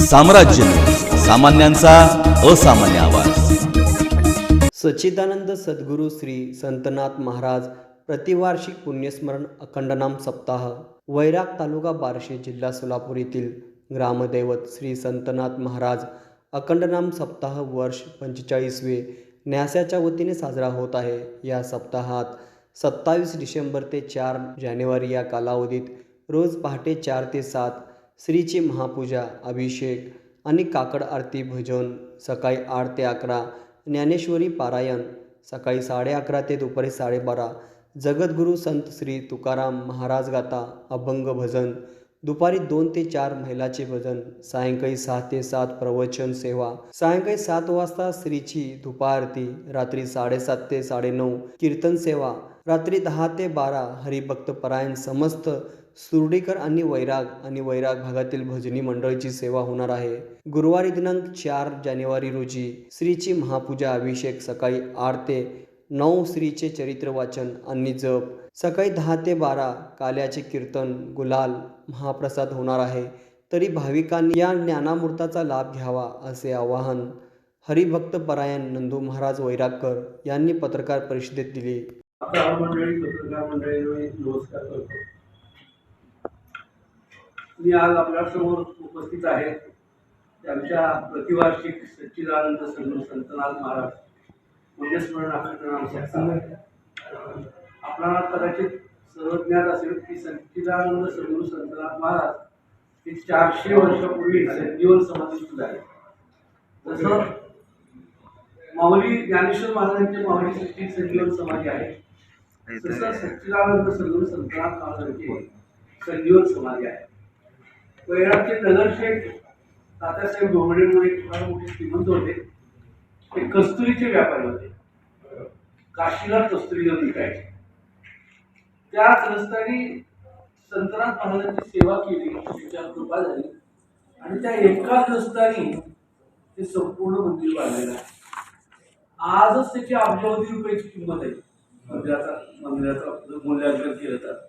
साम्राज्य, सामान्यांचा असामान्य आवाज। सच्चिदानंद सद्गुरू श्री संतनाथ महाराज प्रतिवार्षिक पुण्यस्मरण अखंडनाम सप्ताह वैराग तालुका बार्शी जिल्हा सोलापूर येथील ग्रामदैवत श्री संतनाथ महाराज अखंडनाम सप्ताह वर्ष 45वे न्यासाच्या वतीने साजरा होत आहे। या सप्ताहात 27 डिसेंबर ते 4 जानेवारी या कालावधीत रोज पहाटे 4 ते 7 श्रीची महापूजा, अभिषेक आणि काकड आरती, भजन सकाळी 8 ते 11 ज्ञानेश्वरी पारायण, सकाळी 11:30 ते दुपारी 12:30 जगद्गुरू संत श्री तुकाराम महाराज गाथा अभंग भजन, दुपारी 2 ते 4 महिलाचे भजन, सायंकाळी 6 ते 7 प्रवचन सेवा, सायंकाळी 7 वाजता श्रीची धुपारती, रात्री 7:30 ते 9:30 कीर्तन सेवा, रात्री 10 ते 12 हरिभक्त परायण समस्त सुर्डीकर आणि वैराग भागातील भजनी मंडळीची सेवा होणार आहे। गुरुवारी दिनांक 4 जानेवारी रोजी श्रीची महापूजा, अभिषेक सकाळी 8 ते 9 श्रीचे चरित्र वाचन आणि जप, सकाळी 10 ते 12 काल्याचे कीर्तन, गुलाल महाप्रसाद होणार आहे। तरी भाविकांनी या ज्ञानामृताचा लाभ घ्यावा असे आवाहन हरिभक्त परायण नंदू महाराज वैरागकर यांनी पत्रकार परिषदेत दिले। पत्रकार मंडळी नमस्कार करतो। मी आज आपल्यासमोर उपस्थित आहे आमच्या प्रतिवार्षिक सच्चिदानंद सद्गुरू संतनाथ महाराज पुण्यस्मरण अखंडनाम सप्ताह। आपल्याला कदाचित सर्वज्ञात असेल की सच्चिदानंद सद्गुरू संतनाथ महाराज हे 400 वर्षापूर्वी संजीवन समाधी झाले। जसं माऊली ज्ञानेश्वर महाराजांचे माऊली सृष्टी संजीवन समाधी आहे, तसं सच्चिदानंद सद्गुरू संतनाथ महाराजांची संजीवन समाधी आहे। वैरागचे नगरशेठ तात्यासाहेब डोंगरे म्हणून एक फार मोठे श्रीमंत होते। ते कस्तुरीचे व्यापारी होते, काशीला कस्तुरी विकायचे। त्याच रस्त्याने संतनाथ महाराजांची सेवा केली, त्यांच्यावर कृपा झाली आणि त्या एकाच रस्त्याने ते संपूर्ण मंदिर बांधलेलं आहे। आजच त्याची अब्जावधी रुपयाची किंमत आहे। मंदिराचा मूल्यांकन केलं तर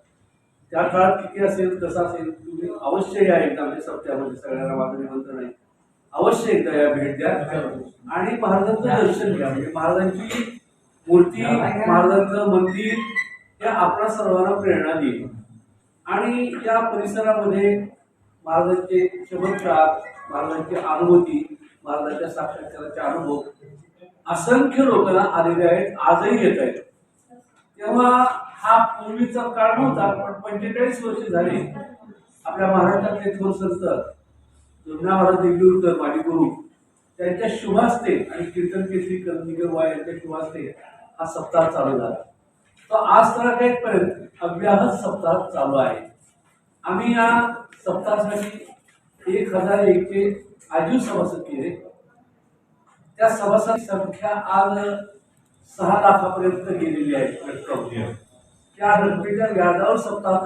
त्या काळात किती असेल, कसं असेल, तुम्ही अवश्य या एकदा आमच्या सप्त्यामध्ये सगळ्यांना माझं निमंत्रण आहे, अवश्य एकदा या भेट द्या आणि महाराजांचं दर्शन घ्या। म्हणजे महाराजांची मूर्ती, महाराजांचं मंदिर हे आपल्या सर्वांना प्रेरणा देईल आणि या परिसरामध्ये महाराजांचे चमत्कार, महाराजांची अनुभूती, महाराजांच्या साक्षात्काराचे अनुभव असंख्य लोकांना आलेले आहेत, आजही येत आहेत। तेव्हा हा पूर्वीचा काळ नव्हता, पण 45 वर्ष झाली आपल्या महाराष्ट्रातले थोर संत जुना महाराज देगलूरकर माजी गुरु त्यांच्या शुभास्ते आणि कीर्तन केसरी करंदीकर वाय यांच्या शुभास्ते हा सप्ताह चालू झाला। तो आज पर्यंत अव्याहत सप्ताह चालू आहे। आम्ही या सप्ताहासाठी 1001 आजीव सभासद केले। त्या सभासदांची संख्या आज 6 लाखापर्यंत गेलेली आहे। त्या रकमेच्या व्याजावर सप्ताह